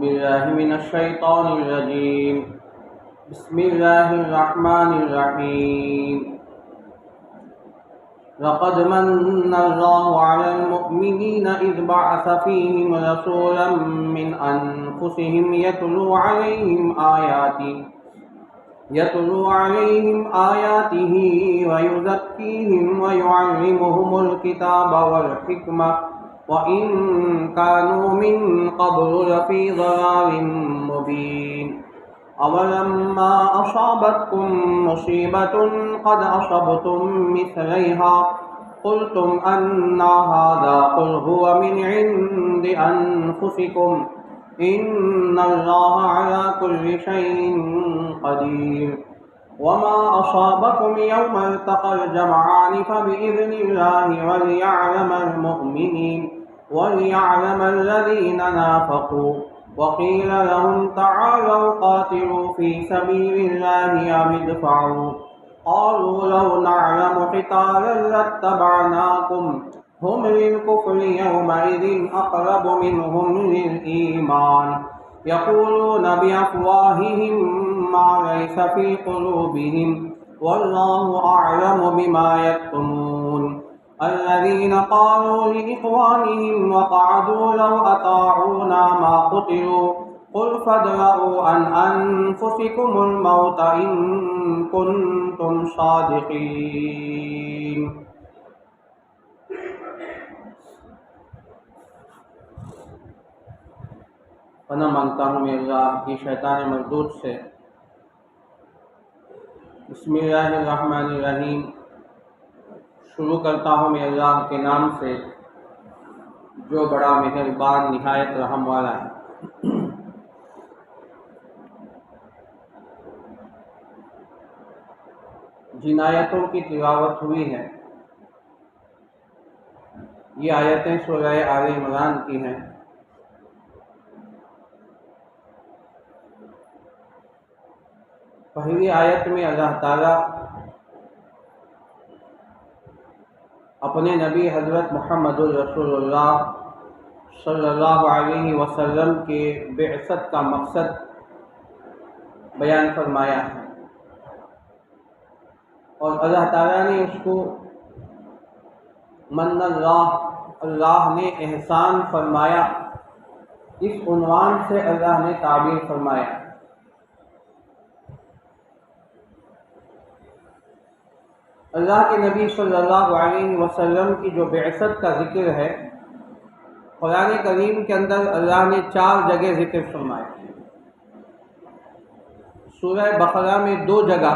بالله من الشيطان الرجيم. بسم الله الرحمن الرحيم. لقد من الله على المؤمنين إذ بعث فيهم رسولا من أنفسهم يتلو عليهم آياته ويزكيهم ويعلمهم الكتاب والحكمة وإن كانوا من قبل لفي ضلال مبين. أولما أصابتكم مصيبة قد أصبتم مثليها قلتم أنى هذا قل هو من عند أنفسكم إن الله على كل شيء قدير. وما أصابكم يوم التقى الجمعان فبإذن الله وليعلم الذين نافقوا. وقيل لهم تعالوا قاتلوا في سبيل الله أو ادفعوا قالوا لو نعلم قتالا لاتبعناكم هم للكفر يومئذ أقرب منهم للإيمان يقولون بأفواههم ما ليس في قلوبهم والله أعلم بما يكتمون. الذين قالوا لإخوانهم وقعدوا لو أطاعونا ما قتلوا قل فادرءوا عن أنفسكم الموت إن كنتم صادقين. پناہ مانگتا ہوں میں اللہ کی شیطان مردود سے. بسم اللہ الرحمن الرحیم. شروع کرتا ہوں میں اللہ کے نام سے جو بڑا مہربان نہایت رحم والا ہے. جن آیتوں کی تلاوت ہوئی ہے یہ آیتیں سورہ آل عمران کی ہیں. پہلی آیت میں اللہ تعالیٰ اپنے نبی حضرت محمد رسول اللہ صلی اللہ علیہ وسلم کے بعثت کا مقصد بیان فرمایا ہے اور اللہ تعالیٰ نے اس کو من اللہ نے احسان فرمایا اس عنوان سے اللہ نے تعبیر فرمایا. اللہ کے نبی صلی اللہ علیہ وسلم کی جو بعثت کا ذکر ہے قرآن کریم کے اندر اللہ نے 4 جگہ ذکر فرمایا. سورہ بقرہ میں 2 جگہ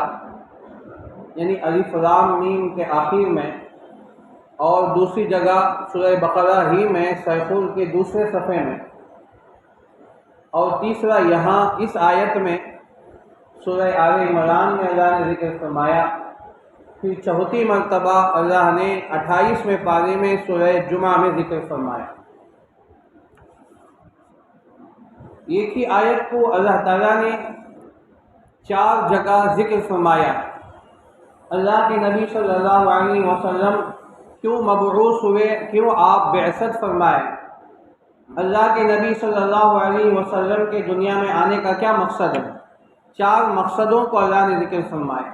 یعنی الف لام میم کے آخر میں اور دوسری جگہ سورہ بقرہ ہی میں سیخول کے دوسرے صفحے میں اور تیسرا یہاں اس آیت میں سورہ آل عمران میں اللہ نے ذکر فرمایا. پھر 4تھی مرتبہ اللہ نے 28ویں پارے میں سورہ جمعہ میں ذکر فرمایا. ایک ہی آیت کو اللہ تعالیٰ نے 4 جگہ ذکر فرمایا. اللہ کے نبی صلی اللہ علیہ وسلم کیوں مبعوث ہوئے, کیوں آپ بعثت فرمائے, اللہ کے نبی صلی اللہ علیہ وسلم کے دنیا میں آنے کا کیا مقصد ہے. 4 مقصدوں کو اللہ نے ذکر فرمایا.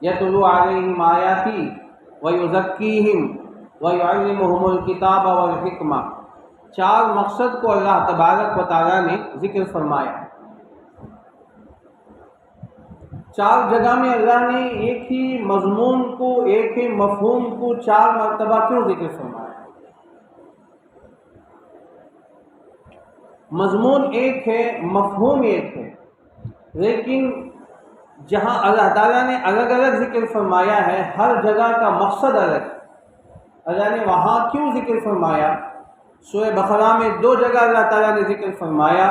یتلو علیہم آیاتی ویزکیہم ویعلمہم الکتاب والحکمہ. 4 مقصد کو اللہ تبارک و تعالیٰ نے ذکر فرمایا. 4 جگہ میں اللہ نے ایک ہی مضمون کو, ایک ہی مفہوم کو 4 مرتبہ کیوں ذکر فرمایا. مضمون ایک ہے, مفہوم ایک ہے, لیکن جہاں اللہ تعالیٰ نے الگ الگ ذکر فرمایا ہے ہر جگہ کا مقصد الگ. اللہ نے وہاں کیوں ذکر فرمایا. سورہ بقرہ میں 2 جگہ اللہ تعالیٰ نے ذکر فرمایا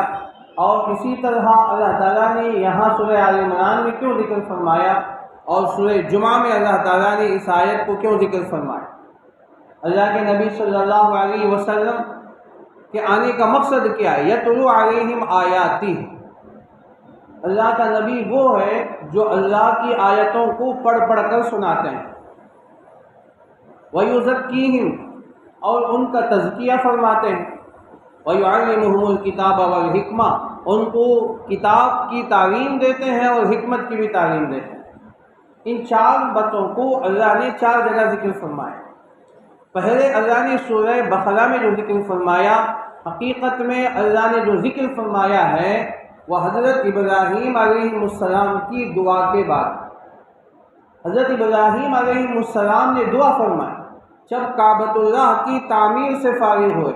اور اسی طرح اللہ تعالیٰ نے یہاں سورہ آل عمران میں کیوں ذکر فرمایا اور سورہ جمعہ میں اللہ تعالیٰ نے اس آیت کو کیوں ذکر فرمایا. اللہ کے نبی صلی اللہ علیہ وسلم کے آنے کا مقصد کیا ہے. یتلو علیہم آیاتی. اللہ کا نبی وہ ہے جو اللہ کی آیتوں کو پڑھ پڑھ کر سناتے ہیں. وَيُزَكِّيهِمْ اور ان کا تزکیہ فرماتے ہیں. وَيُعَلِّمُهُمُ الْكِتَابَ وَالْحِکْمَةَ، ان کو کتاب کی تعلیم دیتے ہیں اور حکمت کی بھی تعلیم دیتے ہیں۔ ان چار باتوں کو اللہ نے چار جگہ ذکر فرمایا۔ پہلے اللہ نے سورہ بقرہ میں جو ذکر فرمایا، حقیقت میں اللہ نے جو ذکر فرمایا ہے وہ حضرت ابراہیم علیہ السلام کی دعا کے بعد۔ حضرت ابراہیم علیہ السلام نے دعا فرمائی جب کعبۃ اللہ کی تعمیر سے فارغ ہوئے،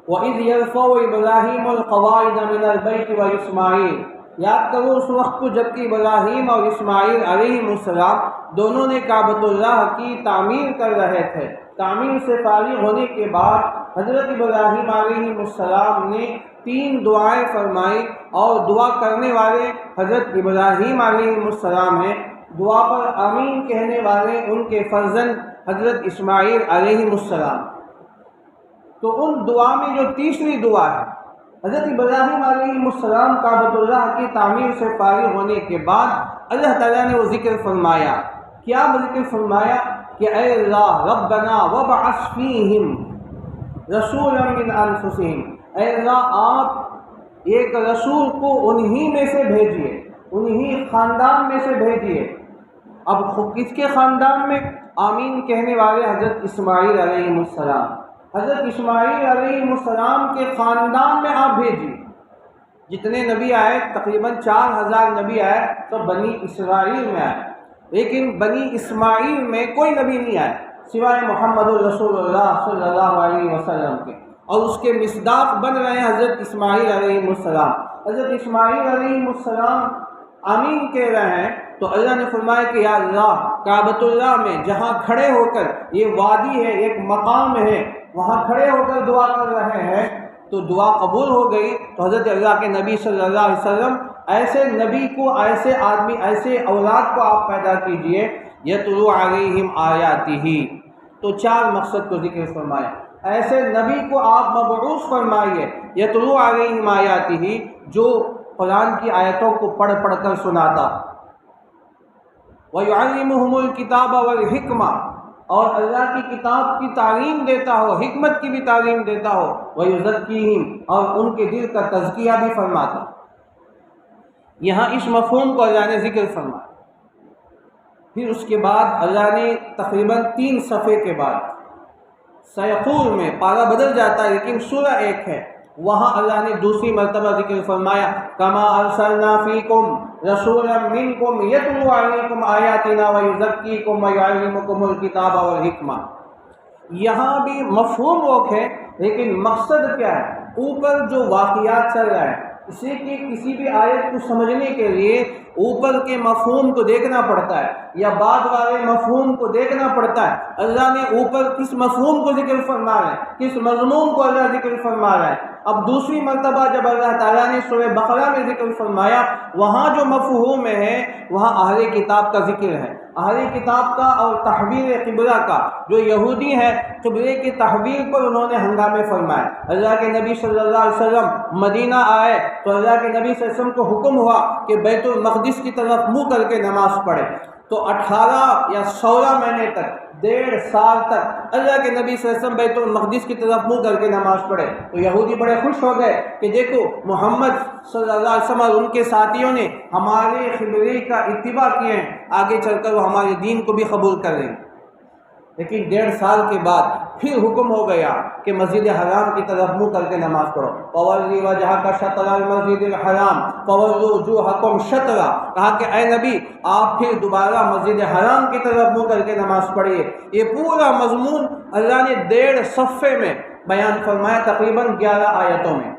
وَإِذْ يَرْفَعُ إِبْرَاهِيمُ الْقَوَاعِدَ مِنَ الْبَيْتِ وَإِسْمَاعِيلُ، یاد کرو اس وقت کو جبکہ ابراہیم اور اسماعیل علیہ السلام دونوں نے کعبۃ اللہ کی تعمیر کر رہے تھے۔ تعمیر سے فارغ ہونے کے بعد حضرت ابراہیم علیہ السلام نے 3 دعائیں فرمائی، اور دعا کرنے والے حضرت ابراہیم علیہ السلام ہیں، دعا پر آمین کہنے والے ان کے فرزند حضرت اسماعیل علیہ السلام۔ تو ان دعا میں جو تیسری دعا ہے، حضرت ابراہیم علیہ السلام کعبۃ اللہ کی تعمیر سے فارغ ہونے کے بعد اللہ تعالیٰ نے وہ ذکر فرمایا۔ کیا ذکر فرمایا کہ اے اللہ ربنا وابعث فیہم رسولا من انفسہم، اے اللہ آپ ایک رسول کو انہی میں سے بھیجیے، انہی خاندان میں سے بھیجیے۔ اب کس کے خاندان میں؟ آمین کہنے والے حضرت اسماعیل علیہ السلام۔ حضرت اسماعیل علیہ السلام کے خاندان میں آپ بھیجیے۔ جتنے نبی آئے تقریباً 4000 نبی آئے تو بنی اسرائیل میں آئے، لیکن بنی اسماعیل میں کوئی نبی نہیں آئے سوائے محمد الرسول اللہ صلی اللہ علیہ وسلم کے، اور اس کے مصداق بن رہے ہیں حضرت اسماعیل علیہ السلام۔ حضرت اسماعیل علیہ السلام آمین کہہ رہے ہیں تو اللہ نے فرمایا کہ یا اللہ کعبۃ اللہ میں جہاں کھڑے ہو کر، یہ وادی ہے، ایک مقام ہے، وہاں کھڑے ہو کر دعا کر رہے ہیں، تو دعا قبول ہو گئی۔ تو حضرت اللہ کے نبی صلی اللہ علیہ وسلم ایسے نبی کو، ایسے آدمی، ایسے اولاد کو آپ پیدا کیجئے، یتلو علیہم آیاتہ، تو 4 مقصد کو ذکر فرمایا۔ ایسے نبی کو آپ مبعوث فرمائیے، یتلو علیہم آیاتہ، جو قرآن کی آیتوں کو پڑھ پڑھ کر سناتا، وَيُعَلِّمُهُمُ الْكِتَابَ وَالْحِکْمَةَ، اور اللہ کی کتاب کی تعلیم دیتا ہو، حکمت کی بھی تعلیم دیتا ہو، وَيُزَكِّيهِمْ، اور ان کے دل کا تزکیہ بھی فرماتا۔ یہاں اس مفہوم کو اللہ نے ذکر فرمایا۔ پھر اس کے بعد اللہ نے تقریباً 3 صفحے کے بعد سیقول میں پارہ بدل جاتا ہے لیکن سورہ ایک ہے، وہاں اللہ نے دوسری مرتبہ ذکر فرمایا کما ارسلنا فیکم رسولا منکم یتلو علیکم آیاتنا ویزکیکم ویعلمکم الکتاب والحکمہ۔ یہاں بھی مفہوم روک ہے لیکن مقصد کیا ہے؟ اوپر جو واقعات چل رہا ہے، اسی کی کسی بھی آیت کو سمجھنے کے لیے اوپر کے مفہوم کو دیکھنا پڑتا ہے یا بعد والے مفہوم کو دیکھنا پڑتا ہے۔ اللہ نے اوپر کس مفہوم کو ذکر فرما رہا ہے، کس مضمون کو اللہ ذکر فرما رہا ہے۔ اب دوسری مرتبہ جب اللہ تعالیٰ نے سورہ بقرہ میں ذکر فرمایا، وہاں جو مفہوم ہے وہاں اہل کتاب کا ذکر ہے، اہل کتاب کا اور تحویل قبلہ کا۔ جو یہودی ہیں قبلے کی تحویل پر انہوں نے ہنگامے فرمائے۔ اللہ کے نبی صلی اللہ علیہ وسلم مدینہ آئے تو اللہ کے نبی صلی اللہ علیہ وسلم کو حکم ہوا کہ بیت المقدس کی طرف منہ کر کے نماز پڑھے، تو 18 یا 16 مہینے تک، 1.5 سال تک اللہ کے نبی صلی اللہ علیہ وسلم بیت المقدس کی طرف منہ کر کے نماز پڑھے۔ تو یہودی بڑے خوش ہو گئے کہ دیکھو محمد صلی اللہ علیہ وسلم اور ان کے ساتھیوں نے ہمارے قبلے کا اتباع کیے ہیں، آگے چل کر وہ ہمارے دین کو بھی قبول کر لیں۔ لیکن 1.5 سال کے بعد پھر حکم ہو گیا کہ مسجد حرام کی طرف منہ کر کے نماز پڑھو، فَوَلِّ وَجْهَكَ شَطْرَ الْمَسْجِدِ الْحَرَامِ فَوَلُّوا وُجُوهَكُمْ شَطْرَهُ، کہا کہ اے نبی آپ پھر دوبارہ مسجد حرام کی طرف منہ کر کے نماز پڑھیے۔ یہ پورا مضمون اللہ نے 1.5 صفحے میں بیان فرمایا، تقریباً 11 آیتوں میں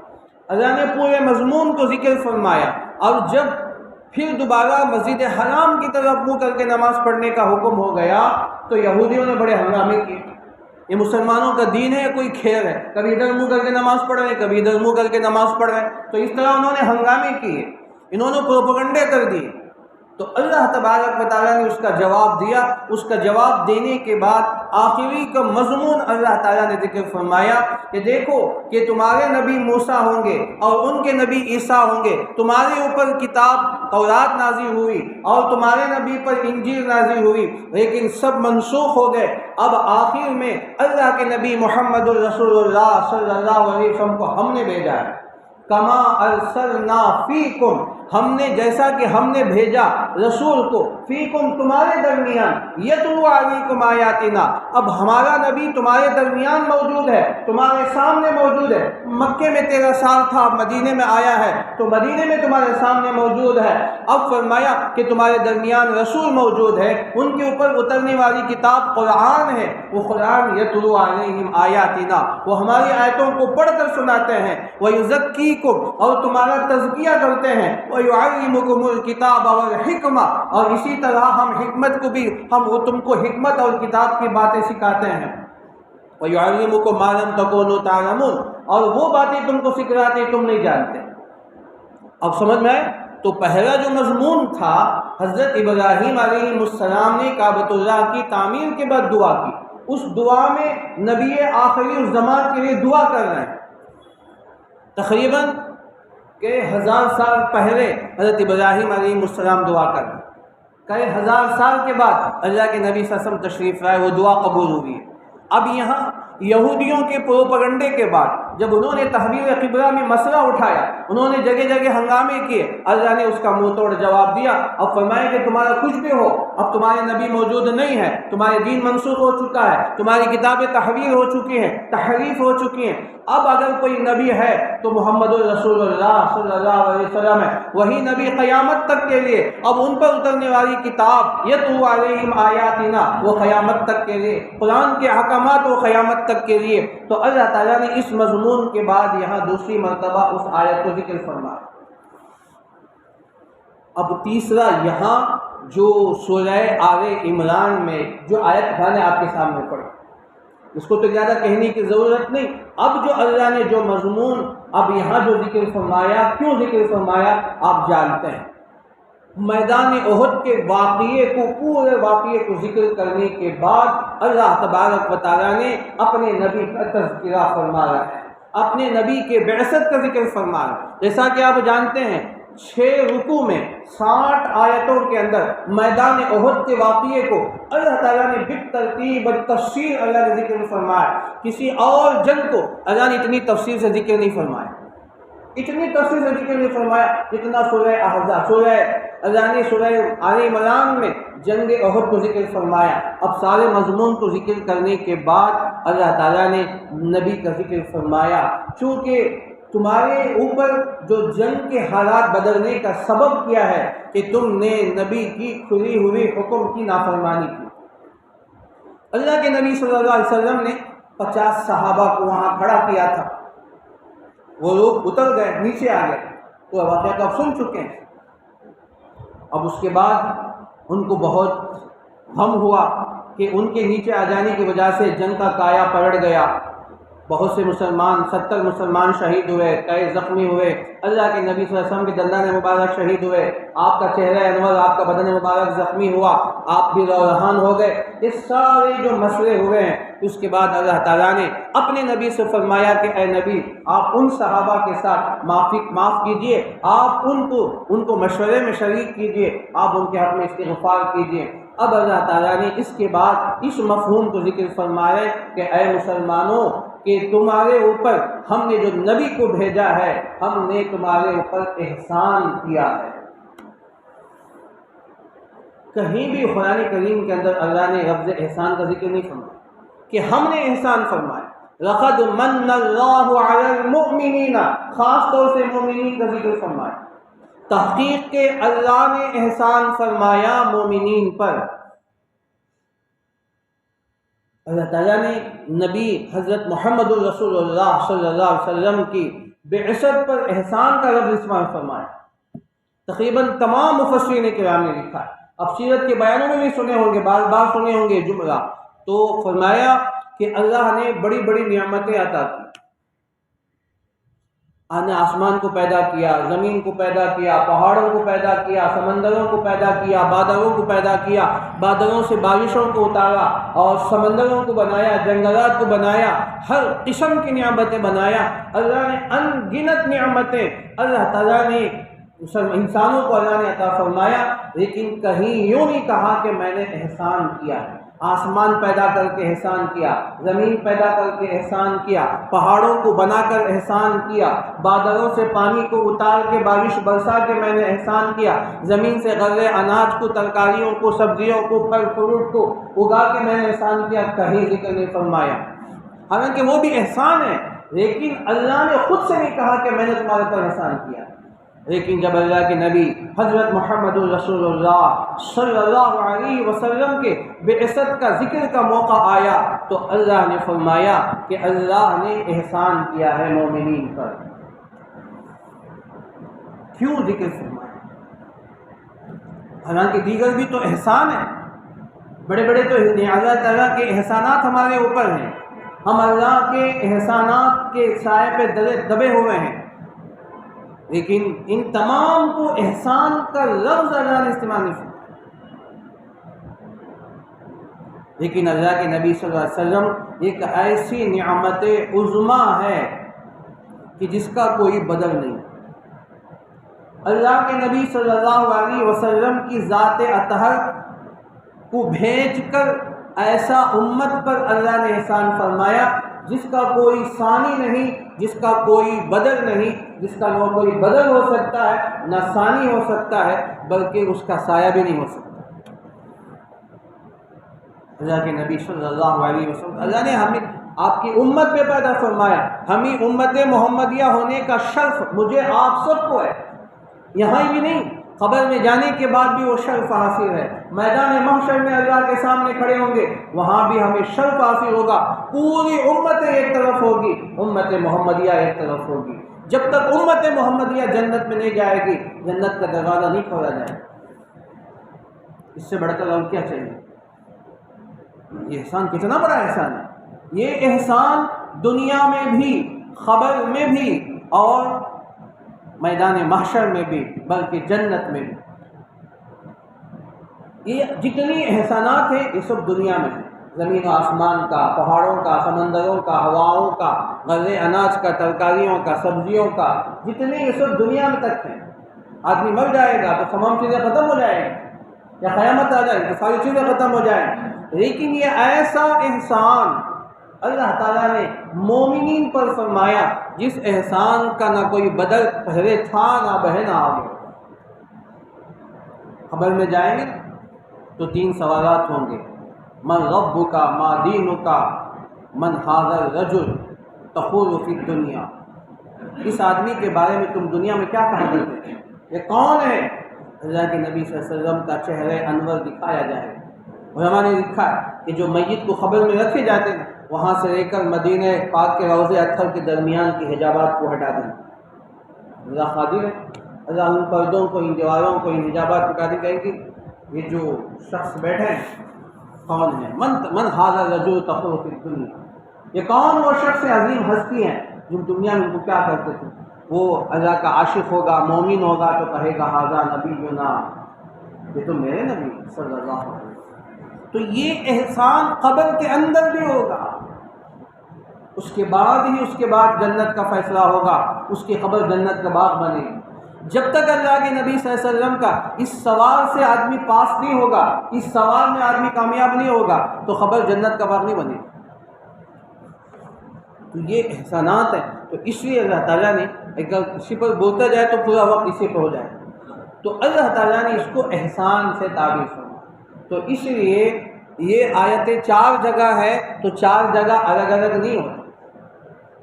اللہ نے پورے مضمون کو ذکر فرمایا۔ اور جب پھر دوبارہ مسجد حرام کی طرف منہ کر کے نماز پڑھنے کا حکم ہو گیا تو یہودیوں نے بڑے ہنگامے کیے۔ یہ مسلمانوں کا دین ہے یا کوئی کھیل ہے؟ کبھی ادھر منہ کر کے نماز پڑھ رہے ہیں، کبھی ادھر منہ کر کے نماز پڑھ رہے ہیں۔ تو اس طرح انہوں نے ہنگامے کیے، انہوں نے پروپیگنڈے کر دیے۔ تو تو اللہ تبارک و تعالیٰ نے اس کا جواب دیا. اس کا جواب دینے کے بعد آخری کا مضمون اللہ تعالیٰ نے ذکر فرمایا کہ دیکھو کہ تمہارے نبی موسیٰ ہوں گے اور ان کے نبی عیسیٰ ہوں گے. تمہارے اوپر کتاب تورات نازل ہوئی اور تمہارے نبی پر انجیل نازل ہوئی، لیکن سب منسوخ ہو گئے. اب آخر میں اللہ کے نبی محمد الرسول اللہ صلی اللہ علیہ وسلم کو ہم نے بھیجا ہے. کما ارسلنا فیکم، ہم نے جیسا کہ ہم نے بھیجا رسول کو فیکم تمہارے درمیان، یتلو علیکم آیاتنا، اب ہمارا نبی تمہارے درمیان موجود ہے، تمہارے سامنے موجود ہے. مکے میں 13 سال تھا، مدینے میں آیا ہے تو مدینے میں تمہارے سامنے موجود ہے. اب فرمایا کہ تمہارے درمیان رسول موجود ہے، ان کے اوپر اترنے والی کتاب قرآن ہے. وہ قرآن یتلو علیہم آیاتنا، وہ ہماری آیتوں کو پڑھ کر سناتے ہیں. ویزکیکم، اور تمہارا تزکیہ کرتے ہیں. وَيُعَلِّمُكُمُ الْكِتَابَ وَالْحِكْمَةَ، اور اسی طرح ہم حکمت کو بھی تم کو حکمت اور کتاب کی باتیں سکھاتے ہیں. وَيُعَلِّمُكُم مَّا لَمْ تَكُونُوا تَعْلَمُونَ، اور وہ باتیں تم کو سکھلاتے تم نہیں جانتے. اب سمجھ میں آئے؟ تو پہلا جو مضمون تھا، حضرت ابراہیم علیہ السلام نے کعبۃ اللہ کی تعمیر کے بعد دعا کی. اس دعا میں نبی آخری اس زمان کے لیے دعا کر رہے ہیں. تقریباً کہ 1000 سال پہلے حضرت ابراہیم علیہ السلام دعا کر رہے ہیں. کئی 1000 سال کے بعد اللہ کے نبی صلی اللہ علیہ وسلم تشریف لائے، وہ دعا قبول ہوئی. اب یہاں یہودیوں کے پروپیگنڈے کے بعد جب انہوں نے تحویل قبلہ میں مسئلہ اٹھایا، انہوں نے جگہ جگہ ہنگامے کیے، اللہ نے اس کا منہ توڑ جواب دیا. اب فرمائے کہ تمہارا کچھ بھی ہو، اب تمہارے نبی موجود نہیں ہے، تمہارے دین منسوخ ہو چکا ہے، تمہاری کتابیں تحویل ہو چکی ہیں، تحریف ہو چکی ہیں. اب اگر کوئی نبی ہے تو محمد الرسول اللہ صلی اللہ علیہ وسلم ہے، وہی نبی قیامت تک کے لیے. اب ان پر اترنے والی کتاب یتلو علیہم آیاتنا، وہ قیامت تک کے لیے، قرآن کے احکامات وہ قیامت تک کے لیے. تو اللہ تعالیٰ نے اس مضمون کے بعد یہاں دوسری مرتبہ اس آیت کو ذکر فرمایا. اب تیسرا یہاں جو سورہ آل عمران میں جو آیت میں نے آپ کے سامنے پڑھی، اس کو تو زیادہ کہنے کی ضرورت نہیں. اب جو اللہ نے جو مضمون اب یہاں جو ذکر فرمایا، کیوں ذکر فرمایا آپ جانتے ہیں. میدان احد کے واقعے کو، پورے واقعے کو ذکر کرنے کے بعد اللہ تبارک و تعالیٰ نے اپنے نبی کا تذکرہ فرمایا ہے، اپنے نبی کے بعثت کا ذکر فرمایا. جیسا کہ آپ جانتے ہیں 6 رکوع میں 60 آیتوں کے اندر میدان احد کے واقعے کو اللہ تعالیٰ نے بالترتیب تفصیل اللہ نے ذکر فرمایا. کسی اور جنگ کو اللہ نے اتنی تفصیل سے ذکر نہیں فرمایا، اتنی تفصیل سے ذکر نہیں فرمایا جتنا سورہ احزاب، اللہ نے سورہ آل عمران میں جنگ احد کو ذکر فرمایا. اب سارے مضمون کو ذکر کرنے کے بعد اللہ تعالیٰ نے نبی کا ذکر فرمایا. چونکہ تمہارے اوپر جو جنگ کے حالات بدلنے کا سبب کیا ہے کہ تم نے نبی کی کھلی ہوئی حکم کی نافرمانی کی. اللہ کے نبی صلی اللہ علیہ وسلم نے 50 صحابہ کو وہاں کھڑا کیا تھا. وہ لوگ اتر گئے، نیچے آ گئے، تو واقعہ تو آپ سن چکے ہیں. اب اس کے بعد ان کو بہت غم ہوا کہ ان کے نیچے آ جانے کی وجہ سے جنگ کا کایا پلٹ گیا. بہت سے مسلمان، 70 مسلمان شہید ہوئے، کئی زخمی ہوئے. اللہ کے نبی صلی اللہ علیہ وسلم کے دندان مبارک شہید ہوئے، آپ کا چہرہ انور، آپ کا بدن مبارک زخمی ہوا، آپ بھی روحان ہو گئے. یہ سارے جو مسئلے ہوئے ہیں، اس کے بعد اللہ تعالیٰ نے اپنے نبی سے فرمایا کہ اے نبی، آپ ان صحابہ کے ساتھ معاف کیجئے، آپ ان کو مشورے میں شریک کیجئے، آپ ان کے حق میں استغفار کیجئے. اب اللہ تعالیٰ نے اس کے بعد اس مفہوم کو ذکر فرمایا کہ اے مسلمانوں، کہ تمہارے اوپر ہم نے جو نبی کو بھیجا ہے، ہم نے تمہارے اوپر احسان کیا ہے. کہیں بھی قرآن کریم کے اندر اللہ نے لفظ احسان کا ذکر نہیں فرمایا کہ ہم نے احسان فرمایا. لقد من اللہ علی المؤمنین، خاص طور سے مومنین کا ذکر فرمایا. تحقیق کے اللہ نے احسان فرمایا مومنین پر. اللہ تعالیٰ نے نبی حضرت محمد الرسول اللہ صلی اللہ علیہ وسلم کی بعثت پر احسان کا لفظ استعمال فرمایا. تقریباً تمام مفسرین کرام نے لکھا ہے. اب سیرت کے بیانوں میں بھی سنے ہوں گے، بار بار سنے ہوں گے جملہ. تو فرمایا کہ اللہ نے بڑی بڑی نعمتیں عطا کی. نے آسمان کو پیدا کیا، زمین کو پیدا کیا، پہاڑوں کو پیدا کیا، سمندروں کو پیدا کیا، بادلوں کو پیدا کیا، بادلوں سے بارشوں کو اتارا اور سمندروں کو بنایا، جنگلات کو بنایا، ہر قسم کی نعمتیں بنایا۔ اللہ نے ان گنت نعمتیں اللہ تعالیٰ نے انسانوں کو اللہ نے عطا فرمایا، لیکن کہیں یوں نہیں کہا کہ میں نے احسان کیا۔ آسمان پیدا کر کے احسان کیا، زمین پیدا کر کے احسان کیا، پہاڑوں کو بنا کر احسان کیا، بادلوں سے پانی کو اتار کے بارش برسا کے میں نے احسان کیا، زمین سے غلے اناج کو، ترکاریوں کو، سبزیوں کو، پھل فروٹ کو اگا کے میں نے احسان کیا، کہیں ذکر نہیں فرمایا۔ حالانکہ وہ بھی احسان ہے، لیکن اللہ نے خود سے نہیں کہا کہ میں نے تمہارے پر احسان کیا۔ لیکن جب اللہ کے نبی حضرت محمد رسول اللہ صلی اللہ علیہ وسلم کے بعثت کا ذکر کا موقع آیا تو اللہ نے فرمایا کہ اللہ نے احسان کیا ہے مومنین پر۔ کیوں ذکر فرمایا؟ حالانکہ دیگر بھی تو احسان ہے، بڑے بڑے تو اللہ تعالیٰ کے احسانات ہمارے اوپر ہیں، ہم اللہ کے احسانات کے سائے پہ دبے ہوئے ہیں، لیکن ان تمام کو احسان کا لفظ اللہ نے استعمال نہیں کیا۔ لیکن اللہ کے نبی صلی اللہ علیہ وسلم ایک ایسی نعمت عظمیٰ ہے کہ جس کا کوئی بدل نہیں۔ اللہ کے نبی صلی اللہ علیہ وسلم کی ذات اطہر کو بھیج کر ایسا امت پر اللہ نے احسان فرمایا جس کا کوئی ثانی نہیں، جس کا کوئی بدل نہیں، جس کا نہ کوئی بدل ہو سکتا ہے نہ ثانی ہو سکتا ہے، بلکہ اس کا سایہ بھی نہیں ہو سکتا۔ اللہ کے نبی صلی اللہ علیہ وسلم اللہ نے ہمیں آپ کی امت پہ پیدا فرمایا، ہمیں امت محمدیہ ہونے کا شرف مجھے آپ سب کو ہے، یہاں بھی نہیں، قبر میں جانے کے بعد بھی وہ شرف حاصل ہے، میدان محشر میں اللہ کے سامنے کھڑے ہوں گے وہاں بھی ہمیں شرف حاصل ہوگا، پوری امت ایک طرف ہوگی، امت محمدیہ ایک طرف ہوگی۔ جب تک امت محمدیہ جنت میں نہیں جائے گی جنت کا دروازہ نہیں کھولا جائے گا۔ اس سے بڑھ کر اور کیا چاہیے؟ یہ احسان کتنا بڑا احسان ہے، یہ احسان دنیا میں بھی، خبر میں بھی اور میدان محشر میں بھی، بلکہ جنت میں بھی۔ یہ جتنی احسانات ہیں یہ سب دنیا میں ہیں، زمین و آسمان کا، پہاڑوں کا، سمندروں کا، ہواؤں کا، غلے اناج کا، ترکاریوں کا، سبزیوں کا، جتنے یہ سب دنیا میں تک ہیں۔ آدمی مر جائے گا تو تمام چیزیں ختم ہو جائیں گی، یا قیامت آ جائے گی تو ساری چیزیں ختم ہو جائیں گی، لیکن یہ ایسا احسان اللہ تعالیٰ نے مومنین پر فرمایا جس احسان کا نہ کوئی بدل پہلے تھا نہ بہ نہ آگے۔ قبر میں جائیں گے تو 3 سوالات ہوں گے، من ربک ما دینک من ھذا الرجل تقول فی الدنیا، اس آدمی کے بارے میں تم دنیا میں کیا کہا کرتے تھے، یہ کون ہے؟ اللہ کے نبی صلی اللہ علیہ وسلم کا چہرہ انور دکھایا جائے۔ علماء نے لکھا ہے کہ جو میت کو قبر میں رکھے جاتے ہیں وہاں سے لے کر مدینہ پاک کے روضہ اطہر کے درمیان کے حجابات کو ہٹا دیں۔ اللہ قادر ہے، اللہ ان پردوں کو، ان دیواروں کو، ان حجابات کو ہٹا دیں، کہیں گے یہ جو شخص بیٹھے ہیں کون ہے؟ من ھذا الرجل تقول فی الدنیا، یہ کون وہ شخص عظیم ہستی ہیں جو دنیا میں ان کو کیا کرتے تھے؟ وہ اللہ کا عاشق ہوگا، مومن ہوگا تو کہے گا ھذا نبینا، یہ تو میرے نبی صلی اللہ علیہ وسلم۔ تو یہ احسان قبر کے اندر بھی ہوگا، اس کے بعد جنت کا فیصلہ ہوگا، اس کی قبر جنت کا باغ بنے گی۔ جب تک اللہ کے نبی صلی اللہ علیہ وسلم کا اس سوال سے آدمی پاس نہیں ہوگا، اس سوال میں آدمی کامیاب نہیں ہوگا تو قبر جنت کا باغ نہیں بنے گی۔ تو یہ احسانات ہیں، تو اس لیے اللہ تعالیٰ نے اگر کسی پر بولتا جائے تو پورا وقت اسی پہ ہو جائے، تو اللہ تعالیٰ نے اس کو احسان سے تعبیر فرمایا۔ تو اس لیے یہ آیتیں 4 جگہ ہے تو 4 جگہ الگ الگ نہیں ہوتی،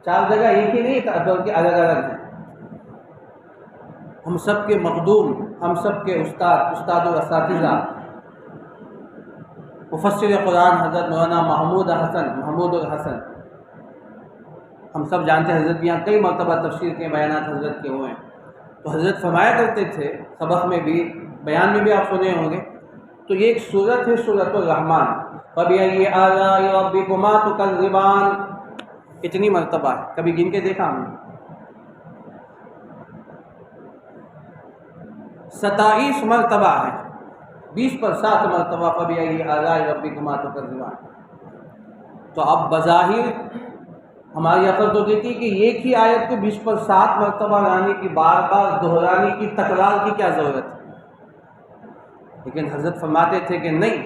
4 جگہ ایک ہی نہیں بلکہ الگ الگ ہیں۔ ہم سب کے مخدوم، ہم سب کے استاد و اساتذہ، مفسر قرآن حضرت مولانا محمود الحسن، ہم سب جانتے ہیں، حضرت یہاں کئی مرتبہ تفسیر کے بیانات حضرت کے ہوئے ہیں، تو حضرت فرمایا کرتے تھے، سبق میں بھی بیان میں بھی آپ سنے ہوں گے، تو یہ ایک سورت ہے، سورۃ الرحمن، فَبِأَيِّ آلَاءِ رَبِّكُمَا تُكَذِّبَانِ، اتنی مرتبہ ہے، کبھی گن کے دیکھا ہم نے؟ 27 مرتبہ ہے، 20 پر 7 مرتبہ فبأي آلاء ربكما تكذبان۔ تو اب بظاہر ہماری عقل تو کہتی کہ ایک ہی آیت کو 20 پر 7 مرتبہ لانے کی، بار بار دہرانے کی، تکرار کی کیا ضرورت ہے؟ لیکن حضرت فرماتے تھے کہ نہیں،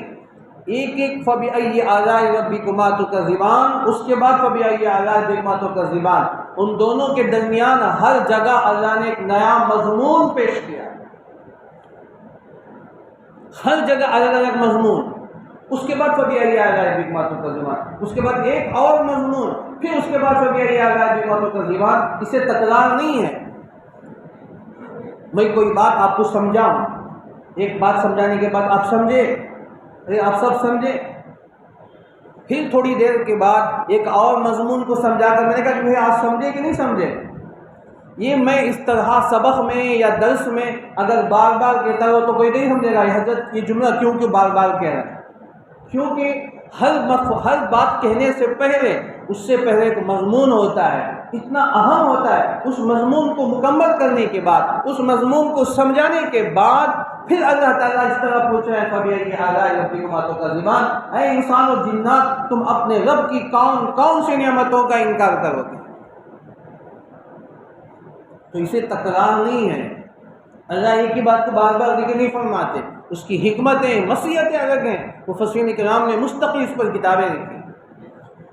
ایک ایک فبأي آلاء ربكما تكذبان، اس کے بعد فبأي آلاء ربكما تكذبان، ان دونوں کے درمیان ہر جگہ اللہ نے ایک نیا مضمون پیش کیا، ہر جگہ الگ الگ مضمون، اس کے بعد فبأي آلاء ربكما تكذبان، اس کے بعد ایک اور مضمون، پھر اس کے بعد فبأي آلاء ربكما تكذبان۔ اسے تکرار نہیں ہے۔ میں کوئی بات آپ کو سمجھاؤں، ایک بات سمجھانے کے بعد آپ سمجھے، آپ سب سمجھے، پھر تھوڑی دیر کے بعد ایک اور مضمون کو سمجھا کر میں نے کہا کہ آپ سمجھے کہ نہیں سمجھے؟ یہ میں اس طرح سبق میں یا درس میں اگر بار بار کہتا ہوں تو کوئی نہیں سمجھے گا یہ حضرت یہ جملہ کیوں بار بار کہہ رہا ہے، کیونکہ ہر بات کہنے سے پہلے اس سے پہلے ایک مضمون ہوتا ہے، اتنا اہم ہوتا ہے۔ اس مضمون کو مکمل کرنے کے بعد، اس مضمون کو سمجھانے کے بعد پھر اللہ تعالیٰ اس طرح پوچھ رہے ہیں فبأي آلاء ربكما تكذبان، اے انسان و جنات تم اپنے رب کی کون کون سی نعمتوں کا انکار کرو گے؟ تو اسے تکرار نہیں ہے۔ اللہ ایک ہی بات کو بار بار ذکر نہیں فرماتے، اس کی حکمتیں مصیتیں الگ ہیں، مفسرین کرام نے مستقل اس پر کتابیں لکھی۔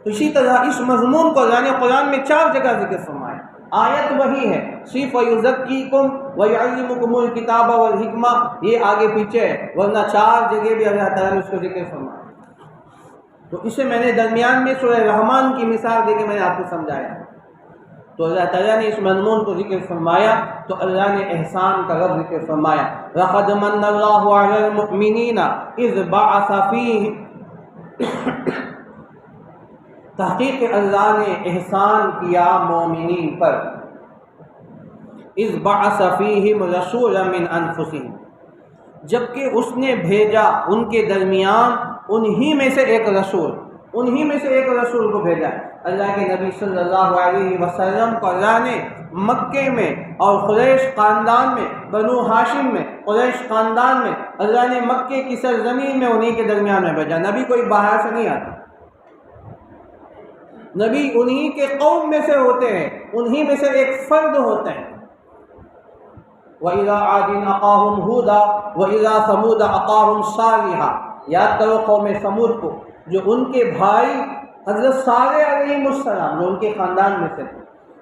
تو اسی طرح اس مضمون کو اللہ نے قرآن میں 4 جگہ ذکر فرمایا، آیت وہی ہے صرف وَيُزَكِّيكُمْ وَيُعَلِّمُكُمُ الْكِتَابَ وَالْحِكْمَةَ، یہ آگے پیچھے ہے، ورنہ 4 جگہ بھی اللہ تعالیٰ نے اس کو ذکر فرمایا۔ تو اسے میں نے درمیان میں سورہ رحمان کی مثال دے کے میں نے آپ کو سمجھایا۔ تو اللہ تعالیٰ نے اس مضمون کو ذکر فرمایا تو اللہ نے احسان کا لفظ ذکر فرمایا، لَقَدْ مَنَّ اللَّهُ عَلَى الْمُؤْمِنِينَ إِذْ بَعَثَ فِيهِمْ، تحقیق اللہ نے احسان کیا مومنین پر، اذ بعث فیہم رسولا من انفسہم، جبکہ اس نے بھیجا ان کے درمیان انہی میں سے ایک رسول کو بھیجا۔ اللہ کے نبی صلی اللہ علیہ وسلم کو اللہ نے مکے میں اور قریش خاندان میں، بنو ہاشم میں، قریش خاندان میں، اللہ نے مکے کی سرزمین میں انہی کے درمیان میں بھیجا۔ نبی کوئی باہر سے نہیں آتا، نبی انہی کے قوم میں سے ہوتے ہیں، انہی میں سے ایک فرد ہوتے ہیں۔ وَإِلَىٰ عَادٍ أَخَاهُمْ هُودًا وَإِلَىٰ ثَمُودَ أَخَاهُمْ صَالِحًا، یاد کرو قوم سمود کو، جو ان کے بھائی حضرت صالح علیہ السلام جو ان کے خاندان میں سے تھے،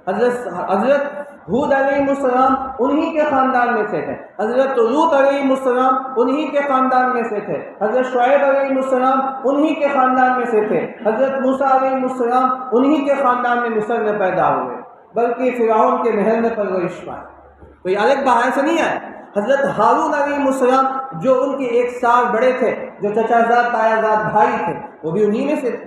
حضرت ہود علیہ السلام انہی کے خاندان میں سے تھے، حضرت لوط علیہ السلام انہی کے خاندان میں سے تھے، حضرت شعیب علیہ السلام انہی کے خاندان میں سے تھے، حضرت موسیٰ علیہ السلام انہی کے خاندان میں مصر میں پیدا ہوئے، بلکہ فرعون کے محل میں پرورش پائے، کوئی الگ باہر سے نہیں آئے۔ حضرت ہارون علیہ السلام جو ان کے 1 سال بڑے تھے، جو چچا زاد تایا زاد بھائی تھے، وہ بھی انہی میں سے تھے۔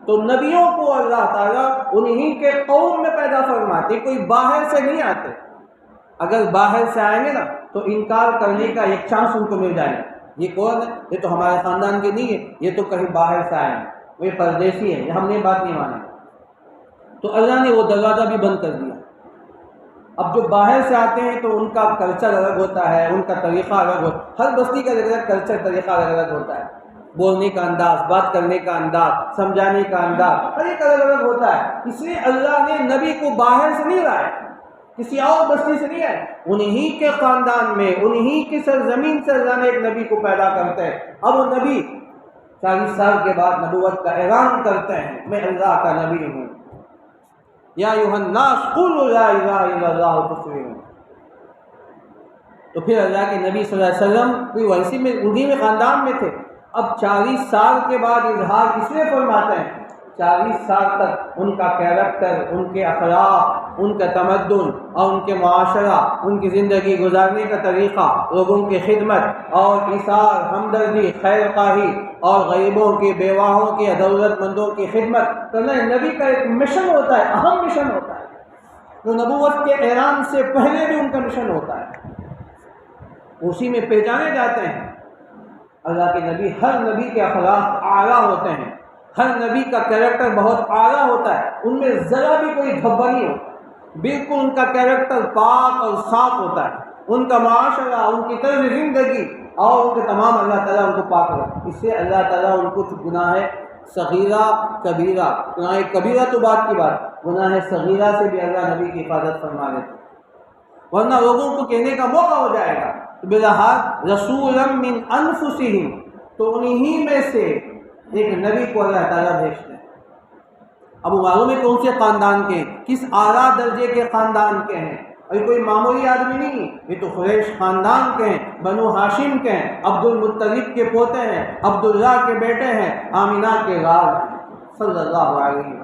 تو نبیوں کو اللہ تعالیٰ انہی کے قوم میں پیدا فرماتے، کوئی باہر سے نہیں آتے۔ اگر باہر سے آئیں گے نا تو انکار کرنے کا ایک چانس ان کو مل جائے گا، یہ کون ہے؟ یہ تو ہمارے خاندان کے نہیں ہے، یہ تو کہیں باہر سے آئے ہیں، وہ پردیسی ہے، ہم نے بات نہیں مانی۔ تو اللہ نے وہ دروازہ بھی بند کر دیا۔ اب جو باہر سے آتے ہیں تو ان کا کلچر الگ ہوتا ہے، ان کا طریقہ الگ ہوتا ہے، ہر بستی کا الگ کلچر طریقہ الگ الگ ہوتا ہے، بولنے کا انداز، بات کرنے کا انداز، سمجھانے کا انداز، ہر ایک الگ الگ ہوتا ہے۔ اس لیے اللہ نے نبی کو باہر سے نہیں لائے، کسی اور بستی سے نہیں آئے، انہی کے خاندان میں، انہی کی سرزمین سے اللہ نے ایک نبی کو پیدا کرتے ہیں۔ اب وہ نبی 40 سال کے بعد نبوت کا اعلان کرتے ہیں، میں اللہ کا نبی ہوں، یا ایھا الناس قولوا لا الہ الا اللہ تفلحوا۔ تو پھر اللہ کے نبی صلی اللہ علیہ وسلم بھی ویسی میں انہی میں خاندان میں تھے۔ اب 40 سال کے بعد اظہار کس لیے فرماتے ہیں؟ 40 سال تک ان کا کیریکٹر، ان کے اخلاق، ان کا تمدن اور ان کے معاشرہ، ان کی زندگی گزارنے کا طریقہ، لوگوں کی خدمت اور ایثار، ہمدردی، خیر خواہی اور غریبوں کی، بیواہوں کی، ضرورت مندوں کی خدمت کرنا نبی کا ایک مشن ہوتا ہے، اہم مشن ہوتا ہے، جو نبوت کے اعلان سے پہلے بھی ان کا مشن ہوتا ہے، اسی میں پہچانے جاتے ہیں۔ اللہ کے نبی، ہر نبی کے اخلاق اعلیٰ ہوتے ہیں، ہر نبی کا کیریکٹر بہت اعلیٰ ہوتا ہے، ان میں ذرا بھی کوئی دھبا نہیں ہوتا، بالکل ان کا کیریکٹر پاک اور صاف ہوتا ہے۔ ان کا معاشرہ، ان کی طرز زندگی اور ان کے تمام اللہ تعالیٰ ان کو پاک رکھے. اس سے اللہ تعالیٰ ان کو گناہ صغیرہ کبیرہ، گناہ کبیرہ تو بات کی بات، گناہ صغیرہ سے بھی اللہ نبی کی حفاظت فرما لیتے، ورنہ لوگوں کو کہنے کا موقع ہو جائے گا بلحاظ رسولا من انفسہم، تو انہی میں سے ایک نبی کو اللہ تعالیٰ بھیجتے ہیں. اب وہ معلوم ہے کون سے خاندان کے ہیں، کس اعلیٰ درجے کے خاندان کے ہیں. اور کوئی معمولی آدمی نہیں، یہ تو قریش خاندان کے ہیں، بنو ہاشم کے ہیں، عبد المطلب کے پوتے ہیں، عبداللہ کے بیٹے ہیں، آمینہ کے لال صلی اللہ علیہ وسلم.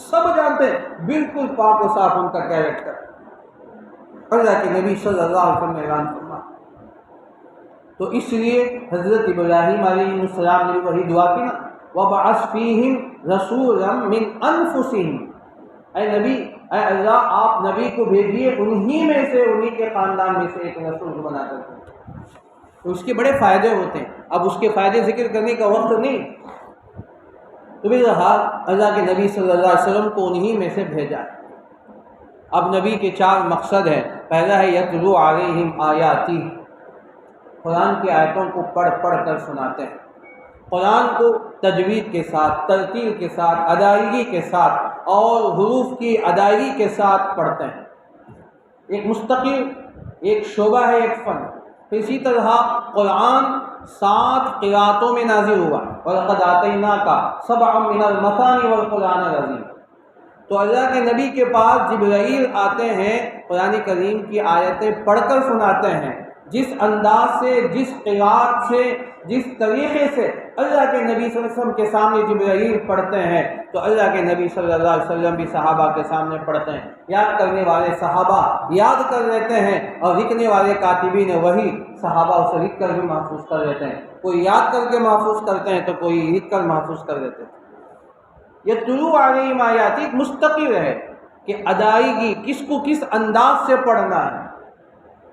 سب جانتے ہیں بالکل پاک و صاف ان کا کیریکٹر. اللہ کے نبی صلی اللہ علیہ وسلم نے اعلان فرمایا. تو اس لیے حضرت ابراہیم علیہ السلام نے وہی دعا کی نا، وَبَعَثْ فِيهِمْ رَسُولًا مِّنْ أَنفُسِهِمْ، اے نبی، اے اللہ آپ نبی کو بھیجیے انہی میں سے، انہی کے خاندان میں سے ایک رسول کو بنا کر کے. تو اس کے بڑے فائدے ہوتے ہیں. اب اس کے فائدے ذکر کرنے کا وقت نہیں. تو بہرحال اللہ کے نبی صلی اللہ علیہ وسلم کو انہی میں سے بھیجا. اب نبی کے 4 مقصد ہیں. پہلا ہے یتلو علیہم آیاتی، قرآن کی آیتوں کو پڑھ کر سناتے ہیں. قرآن کو تجوید کے ساتھ، ترتیل کے ساتھ، ادائیگی کے ساتھ اور حروف کی ادائیگی کے ساتھ پڑھتے ہیں. ایک مستقل ایک شعبہ ہے، ایک فن. اسی طرح قرآن 7 قراءتوں میں نازل ہوا، وَلَقَدْ آتَيْنَاكَ سَبْعًا مِّنَ الْمَثَانِي وَالْقُرْآنَ الْعَظِيمَ. تو اللہ کے نبی کے پاس جبرائیل آتے ہیں، قرآن کریم کی آیتیں پڑھ کر سناتے ہیں. جس انداز سے، جس قراءت سے، جس طریقے سے اللہ کے نبی صلی اللہ علیہ وسلم کے سامنے جبرائیل پڑھتے ہیں، تو اللہ کے نبی صلی اللہ علیہ وسلم بھی صحابہ کے سامنے پڑھتے ہیں. یاد کرنے والے صحابہ یاد کر لیتے ہیں، اور لکھنے والے کاتبین وہی صحابہ اسے لکھ کر بھی محفوظ کر لیتے ہیں. کوئی یاد کر کے محفوظ کرتے ہیں تو کوئی لکھ کر محفوظ کر دیتے ہیں. یہ طلوع علیہم آیات ایک مستقل ہے کہ ادائیگی کس کو کس انداز سے پڑھنا ہے،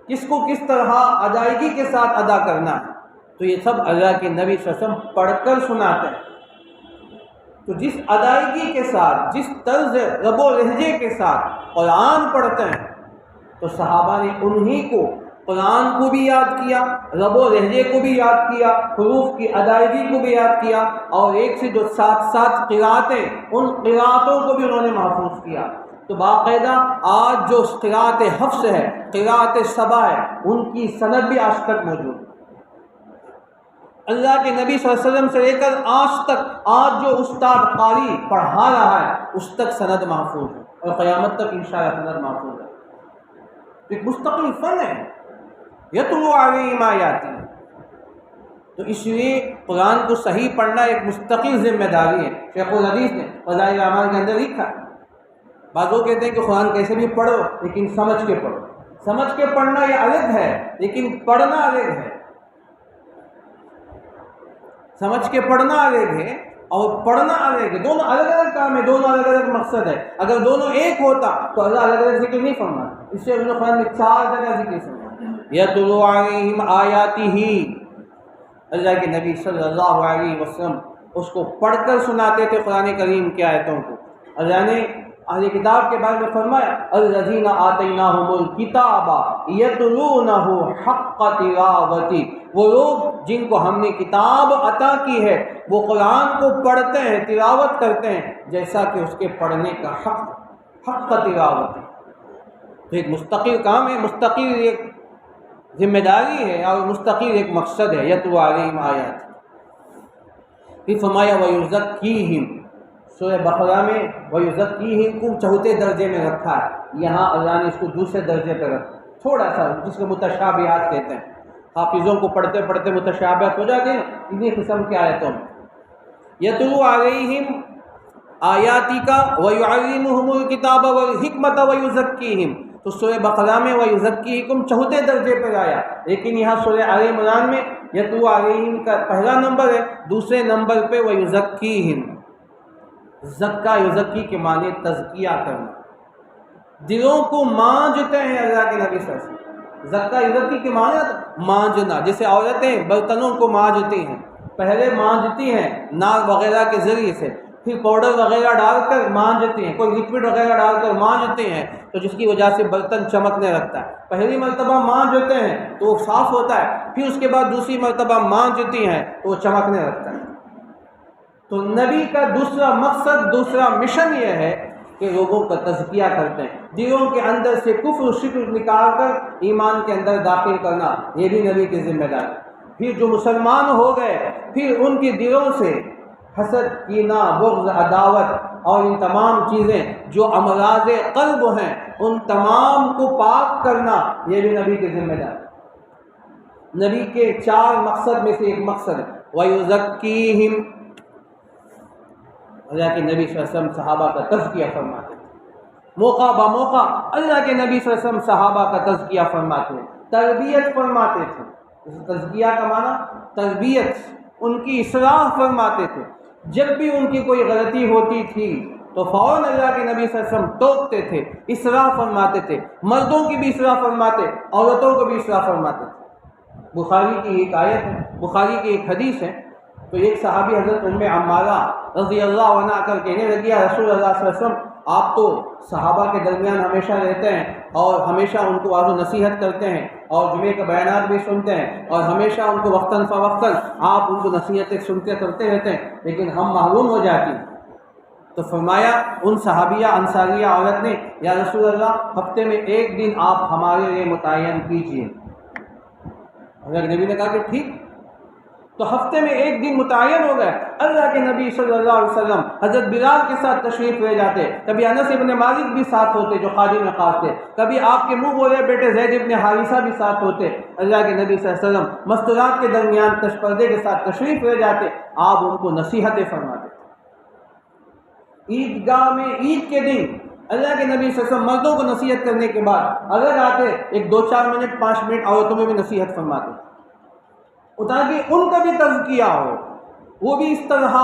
کس کو کس طرح ادائیگی کے ساتھ ادا کرنا ہے. تو یہ سب اللہ کے نبی صلی اللہ علیہ وسلم پڑھ کر سناتے ہیں. تو جس ادائیگی کے ساتھ، جس طرز رب و لہجے کے ساتھ قرآن پڑھتے ہیں، تو صحابہ نے انہی کو قرآن کو بھی یاد کیا، رب و لہجے کو بھی یاد کیا، حروف کی ادائیگی کو بھی یاد کیا، اور ایک سے جو 7 قراءتیں، ان قراءتوں کو بھی انہوں نے محفوظ کیا. تو باقاعدہ آج جو قراءت حفص ہے، قراءت سبا ہے، ان کی سند بھی آج تک موجود ہے. اللہ کے نبی صلی اللہ علیہ وسلم سے لے کر آج تک، آج جو استاد قاری پڑھا رہا ہے اس تک سند محفوظ ہے، اور قیامت تک انشاءاللہ سند محفوظ ہے. ایک مستقل فن ہے یتلو علیہم آیاتی. تو اس لیے قرآن کو صحیح پڑھنا ایک مستقل ذمہ داری ہے. شیخ الحدیث نے فضائل اعمال کے اندر لکھا ہے. بعض لوگ کہتے ہیں کہ قرآن کیسے بھی پڑھو لیکن سمجھ کے پڑھو. سمجھ کے پڑھنا یہ الگ ہے، لیکن پڑھنا الگ ہے. سمجھ کے پڑھنا الگ ہے اور پڑھنا الگ ہے. دونوں الگ الگ کام ہے، دونوں الگ الگ مقصد ہے. اگر دونوں ایک ہوتا تو اللہ الگ الگ ذکر نہیں فرماتا. اس سے انہوں نے قرآن میں 4 جگہ ذکر فرمایا. یتلو علیہم آیاتہ، اللہ کے نبی صلی اللہ علیہ وسلم اس کو پڑھ کر سناتے تھے قرآن کریم کی آیتوں کو. اللہ نے اہل کتاب کے بارے میں فرمایا الذین آتیناہم الکتاب یتلونہ حق تلاوتہ، وہ لوگ جن کو ہم نے کتاب عطا کی ہے وہ قرآن کو پڑھتے ہیں، تلاوت کرتے ہیں جیسا کہ اس کے پڑھنے کا حق تلاوت ہے. تو ایک مستقل کام ہے، مستقل ایک ذمہ داری ہے، اور مستقل ایک مقصد ہے. یتلو علیہم آیات. پھر فرمایا وَيُزَكِّيهِمْ، سورہ بقرہ میں وَيُزَكِّيهِمْ کو چوتھے درجے میں رکھا ہے. یہاں اللہ نے اس کو دوسرے درجے پہ رکھا، تھوڑا سا، جس کو متشابہات کہتے ہیں. حافظوں کو پڑھتے پڑھتے متشابہات ہو جاتے ہیں انہی قسم کی آیتوں میں. یتلو علیہم آیاتی کا وَيُعَلِّمُهُمُ الْكِتَابَ وَالْحِکْمَةَ وَيُزَكِّيهِمْ. تو سورہ بقرہ میں وَيُزَكِّيكُمْ چوتھے درجے پہ آیا، لیکن یہاں سورہ آل عمران میں یتلو علیہم کا پہلا نمبر ہے، دوسرے نمبر پہ وَيُزَكِّيهِمْ. زکا یزکی کے معنی تزکیہ کرنا، دلوں کو مانجتے ہیں اللہ کے نبی صلی اللہ علیہ وسلم. زکا یزکی کے معنی مانجنا، جیسے عورتیں برتنوں کو مانجتی ہیں، پہلے مانجتی ہیں ناک وغیرہ کے ذریعے سے، پھر پاؤڈر وغیرہ ڈال کر مانجتے ہیں، کوئی لکوڈ وغیرہ ڈال کر مانجتے ہیں تو جس کی وجہ سے برتن چمکنے لگتا ہے۔ پہلی مرتبہ مانجتے ہیں تو وہ صاف ہوتا ہے، پھر اس کے بعد دوسری مرتبہ مانجتی ہیں تو وہ چمکنے لگتا ہے۔ تو نبی کا دوسرا مقصد، دوسرا مشن یہ ہے کہ لوگوں کا تزکیہ کرتے ہیں، دلوں کے اندر سے کفر و شرک نکال کر ایمان کے اندر داخل کرنا، یہ بھی نبی کی ذمہ داری۔ پھر جو مسلمان ہو گئے، پھر ان کے دلوں سے حسد، کینہ، بغض، عداوت اور ان تمام چیزیں جو امراض قلب ہیں، ان تمام کو پاک کرنا، یہ بھی نبی کی ذمہ داری۔ نبی کے 4 مقصد میں سے ایک مقصد ہے وَيُزَكِّيهِمْ، اللہ کے نبی صلی اللہ علیہ وسلم صحابہ کا تزکیہ فرماتے ہیں، موقع بموقع اللہ کے نبی صلی اللہ علیہ وسلم صحابہ کا تزکیہ فرماتے ہیں، تربیت فرماتے تھے۔ تزکیہ کا معنی تربیت، ان کی اصلاح فرماتے تھے۔ جب بھی ان کی کوئی غلطی ہوتی تھی تو فوراً اللہ کے نبی صلی اللہ علیہ وسلم ٹوکتے تھے، اصلاح فرماتے تھے، مردوں کی بھی اصلاح فرماتے، عورتوں کو بھی اصلاح فرماتے تھے۔ بخاری کی ایک آیت ہے، بخاری کی ایک حدیث ہے، تو ایک صحابی حضرت ام عمارہ رضی اللہ عنہ آ کر کہنے لگی، یا رسول اللہ صلی اللہ علیہ وسلم، آپ تو صحابہ کے درمیان ہمیشہ رہتے ہیں اور ہمیشہ ان کو واضح نصیحت کرتے ہیں اور جمعے کے بیانات بھی سنتے ہیں اور ہمیشہ ان کو وقتاً فوقتاً آپ ان کو نصیحتیں سنتے کرتے رہتے ہیں، لیکن ہم محروم ہو جاتی ہیں۔ تو فرمایا ان صحابیہ انصاریہ عورت نے، یا رسول اللہ، ہفتے میں ایک دن آپ ہمارے لیے متعین کیجیے۔ اگر نبی نے کہا کہ ٹھیک، تو ہفتے میں ایک دن متعین ہو گئے۔ اللہ کے نبی صلی اللہ علیہ وسلم حضرت بلال کے ساتھ تشریف لے جاتے، کبھی انس ابن مالک بھی ساتھ ہوتے جو خادم خاص تھے، کبھی آپ کے منہ بولے بیٹے زید ابن حارثہ بھی ساتھ ہوتے۔ اللہ کے نبی صلی اللہ علیہ وسلم مستورات کے درمیان پردے کے ساتھ تشریف لے جاتے، آپ ان کو نصیحتیں فرماتے۔ عیدگاہ میں عید کے دن اللہ کے نبی صلی اللہ علیہ وسلم مردوں کو نصیحت کرنے کے بعد اگر آتے، ایک 2-4 منٹ 5 منٹ عورتوں میں بھی نصیحت فرماتے، تاکہ ان کا بھی تزکیہ ہو، وہ بھی اس طرح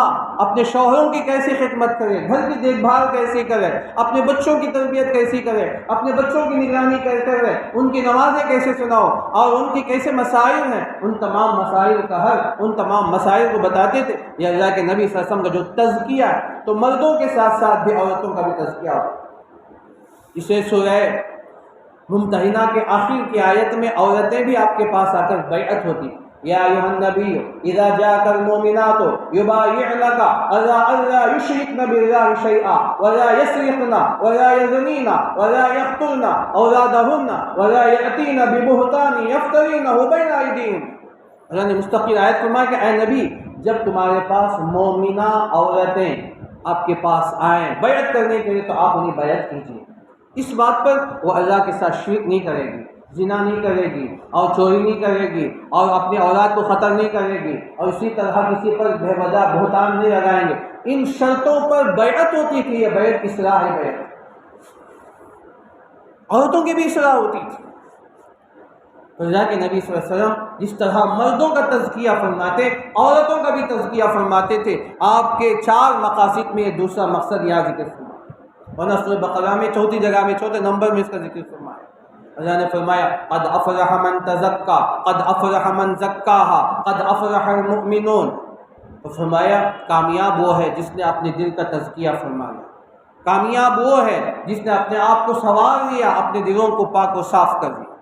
اپنے شوہروں کی کیسے خدمت کرے، گھر کی دیکھ بھال کیسے کرے، اپنے بچوں کی تربیت کیسی کرے، اپنے بچوں کی نگرانی کیسے کرے، ان کی نمازیں کیسے سناؤ اور ان کی کیسے مسائل ہیں، ان تمام مسائل کا حل، ان تمام مسائل کو بتاتے تھے۔ یہ اللہ کے نبی صلی اللہ علیہ وسلم کا جو تزکیہ ہے، تو مردوں کے ساتھ ساتھ بھی عورتوں کا بھی تزکیہ ہو۔ اسے سورہ ممتحنہ کے آخر کی آیت میں عورتیں بھی آپ کے پاس آ کر بیعت ہوتی، یا ایھا النبی اذا جاءک المؤمنات یبایعنک علی الا یشرکن باللہ شیئا ولا یسرقن ولا یزنین ولا یقتلن اولادہن ولا یأتین ببہتان یفترینہ بین ایدیہم۔ اللہ نے مستقل آیت فرمایا کہ اے نبی، جب تمہارے پاس مومنہ عورتیں آپ کے پاس آئیں بیعت کرنے کے لیے تو آپ انہیں بیعت کیجیے، اس بات پر وہ اللہ کے ساتھ شرک نہیں کرے گی، زنا نہیں کرے گی اور چوری نہیں کرے گی اور اپنے اولاد کو قتل نہیں کرے گی اور اسی طرح کسی پر بے وجہ بہتان نہیں لگائیں گے۔ ان شرطوں پر بیعت ہوتی تھی، یہ بیعت اصلاح ہے۔ بیعت عورتوں کی بھی اصلاح ہوتی تھی۔ اللہ کے نبی صلی اللہ علیہ وسلم جس طرح مردوں کا تزکیہ فرماتے، عورتوں کا بھی تزکیہ فرماتے تھے۔ آپ کے 4 مقاصد میں دوسرا مقصد یہاں ذکر فرمایا، ورنہ سورہ بقرہ میں 4 جگہ میں 4 نمبر میں اس کا ذکر فرمایا۔ اللہ نے فرمایا قد افلح من تزکا قد افلح من زکاہا قد افلح المؤمنون۔ تو فرمایا کامیاب وہ ہے جس نے اپنے دل کا تزکیہ فرمایا، کامیاب وہ ہے جس نے اپنے آپ کو سنوار لیا، اپنے دلوں کو پاک و صاف کر دیا۔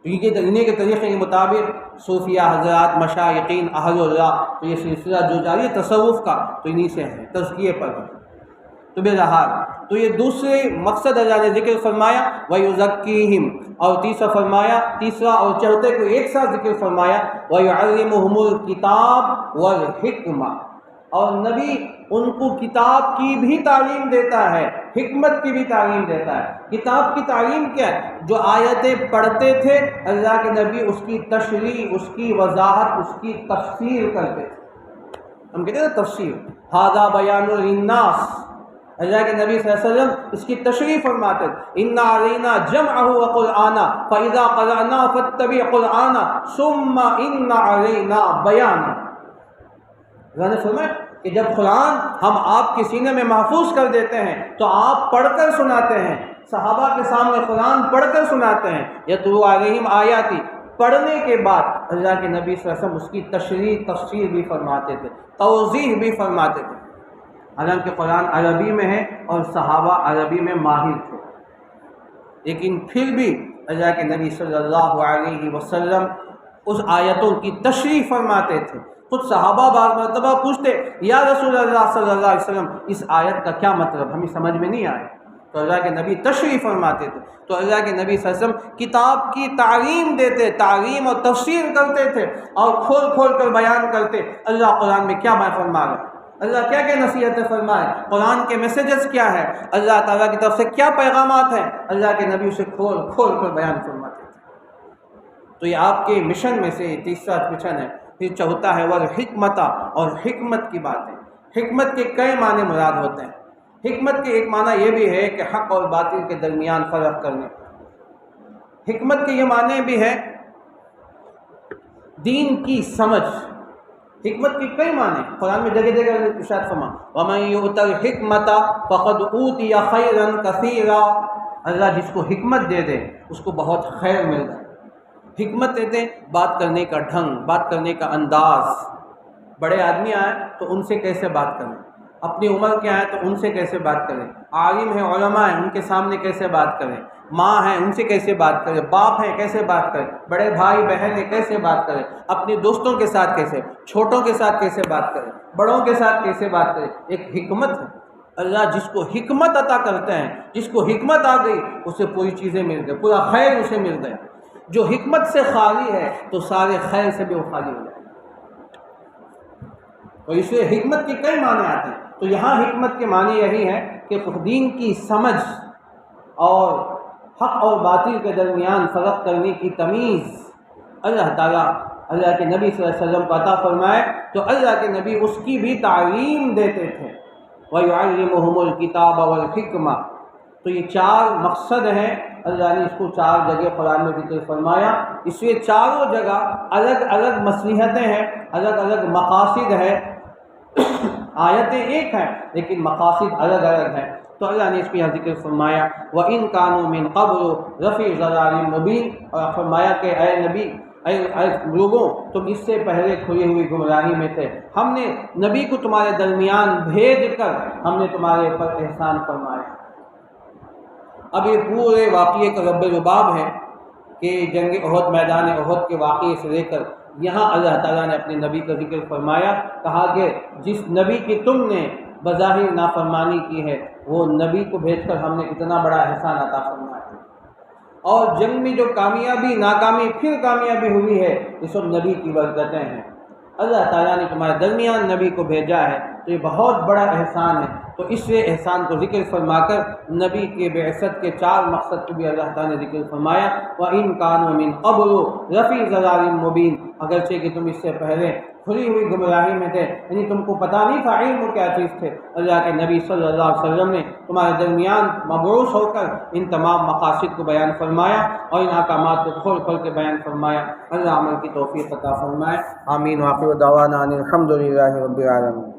انہیں کے طریقے کے مطابق صوفیہ حضرات، مشائخین، اہل اللہ، تو یہ سلسلہ جو جاری ہے تصوف کا تو انہی سے ہے، تزکیے پر ہے۔ تو بہرحال تو یہ دوسرے مقصد اللہ نے ذکر فرمایا وَيُزَكِّيهِمْ، اور تیسرا اور چوتھے کو ایک ساتھ ذکر فرمایا وَيُعَلِّمُهُمُ الْكِتَابَ وَالْحِكْمَةَ، اور نبی ان کو کتاب کی بھی تعلیم دیتا ہے، حکمت کی بھی تعلیم دیتا ہے۔ کتاب کی تعلیم کیا ہے؟ جو آیتیں پڑھتے تھے اللہ کے نبی اس کی تشریح، اس کی وضاحت، اس کی تفسیر کرتے تھے۔ ہم کہتے ہیں نا تفسیر، ھذا بیان للناس، اللہ کے نبی صلی اللہ علیہ وسلم اس کی تشریح فرماتے تھے۔ اِنَّ عَلَيْنَا جَمْعَهُ وَقُرْآنَ فَإِذَا قَرَأْنَاهُ فَاتَّبِعْ قُرْآنَهُ ثُمَّ إِنَّ عَلَيْنَا بَيَانَهُ۔ اللہ نے فرمایا کہ جب قرآن ہم آپ کے سینے میں محفوظ کر دیتے ہیں تو آپ پڑھ کر سناتے ہیں، صحابہ کے سامنے قرآن پڑھ کر سناتے ہیں۔ یتلو علیہم آیاتی، پڑھنے کے بعد اللہ کے نبی صلی اللہ علیہ وسلم اس کی تشریح تفسیر بھی فرماتے تھے، توضیح بھی فرماتے تھے۔ حالانکہ قرآن عربی میں ہے اور صحابہ عربی میں ماہر تھے، لیکن پھر بھی اللہ کے نبی صلی اللہ علیہ وسلم اس آیتوں کی تشریح فرماتے تھے۔ خود صحابہ بعض مرتبہ پوچھتے یا رسول اللہ صلی اللہ علیہ وسلم اس آیت کا کیا مطلب، ہمیں سمجھ میں نہیں آیا، تو اللہ کے نبی تشریح فرماتے تھے۔ تو اللہ کے نبی صلی اللہ علیہ وسلم کتاب کی تعلیم دیتے، تعلیم اور تفسیر کرتے تھے اور کھول کھول کر بیان کرتے اللہ قرآن میں کیا فرما رہا ہے، اللہ کیا کیا نصیحتیں فرمائے، قرآن کے میسیجز کیا ہے، اللہ تعالیٰ کی طرف سے کیا پیغامات ہیں، اللہ کے نبی اسے کھول کھول کر بیان فرماتے تھے۔ تو یہ آپ کے مشن میں سے تیسرا مشن ہے۔ پھر چوتھا ہے والحکمت، اور حکمت کی باتیں۔ حکمت کے کئی معنی مراد ہوتے ہیں۔ حکمت کے ایک معنی یہ بھی ہے کہ حق اور باطل کے درمیان فرق کرنے۔ حکمت کے یہ معنی بھی ہے دین کی سمجھ۔ حکمت کی کئی معنی قرآن میں جگہ جگہ ارشاد فرما وَمَن يُؤْتَ الْحِكْمَةَ فَقَدْ أُوتِيَ خَيْرًا كَثِيرًا، اللہ جس کو حکمت دے دے اس کو بہت خیر مل جائے۔ حکمت دیتے ہیں بات کرنے کا ڈھنگ، بات کرنے کا انداز۔ بڑے آدمی آئیں تو ان سے کیسے بات کریں، اپنی عمر کے آئیں تو ان سے کیسے بات کریں، عالم ہیں علماء ہیں ان کے سامنے کیسے بات کریں، ماں ہیں ان سے کیسے بات کریں، باپ ہیں کیسے بات کریں، بڑے بھائی بہن ہیں کیسے بات کریں، اپنے دوستوں کے ساتھ کیسے، چھوٹوں کے ساتھ کیسے بات کریں، بڑوں کے ساتھ کیسے بات کریں۔ ایک حکمت ہے۔ اللہ جس کو حکمت عطا کرتے ہیں، جس کو حکمت آ گئی اسے پوری چیزیں مل گئی، پورا خیر اسے مل گیا۔ جو حکمت سے خالی ہے تو سارے خیر سے بھی وہ خالی ہو جائے۔ اور اس لیے حکمت کے کئی معنی آتے ہیں۔ تو یہاں حکمت کے معنی یہی ہے کہ دین کی سمجھ اور حق اور باطل کے درمیان فرق کرنے کی تمیز اللہ تعالیٰ اللہ کے نبی صلی اللہ علیہ وسلم کو عطا فرمائے، تو اللہ کے نبی اس کی بھی تعلیم دیتے تھے۔ وَيُعَلِّمُهُمُ الْكِتَابَ وَالْحِكْمَةَ۔ تو یہ چار مقصد ہیں، اللہ نے اس کو چار جگہ قرآن میں ذکر فرمایا، اس لیے چاروں جگہ الگ الگ مصلحتیں ہیں، الگ الگ مقاصد ہیں۔ آیتیں ایک ہیں لیکن مقاصد الگ الگ ہیں، تو اللہ نے اس کو یہاں ذکر فرمایا وَإِن كَانُوا مِن قَبْلُ لَفِي ضَلَالٍ مُبِينٍ، اور فرمایا کہ اے نبی، اے لوگوں، تم اس سے پہلے کھلی ہوئی گمراہی میں تھے، ہم نے نبی کو تمہارے درمیان بھیج کر ہم نے تمہارے پر احسان فرمایا۔ اب یہ پورے واقعے کا رب رباب ہے کہ جنگ احد، میدان احد کے واقعے سے لے کر یہاں اللہ تعالیٰ نے اپنے نبی کا ذکر فرمایا، کہا کہ جس نبی کی تم نے بظاہر نافرمانی کی ہے وہ نبی کو بھیج کر ہم نے اتنا بڑا احسان عطا فرمایا۔ اور جنگ میں جو کامیابی، ناکامی، پھر کامیابی ہوئی ہے یہ سب نبی کی برکتیں ہیں۔ اللہ تعالیٰ نے تمہارے درمیان نبی کو بھیجا ہے، تو یہ بہت بڑا احسان ہے۔ تو اس لیے احسان کو ذکر فرما کر نبی کے بعثت کے چار مقصد کو بھی اللہ تعالیٰ نے ذکر فرمایا وَإِن كَانُوا مِن قَبْلُ لَفِي ضَلَالٍ مُبِينٍ، اگرچہ کہ تم اس سے پہلے کھلی ہوئی گمراہی میں تھے، یعنی تم کو پتہ نہیں تھا علم کیا چیز تھے، اللہ کے نبی صلی اللہ علیہ وسلم نے تمہارے درمیان مبعوث ہو کر ان تمام مقاصد کو بیان فرمایا اور ان احکامات کو کھول کھول کے بیان فرمایا۔ اللہ عمل کی توفیق عطا فرمائے، آمین۔ وآخر دعوانا ان الحمد للہ رب العالمین۔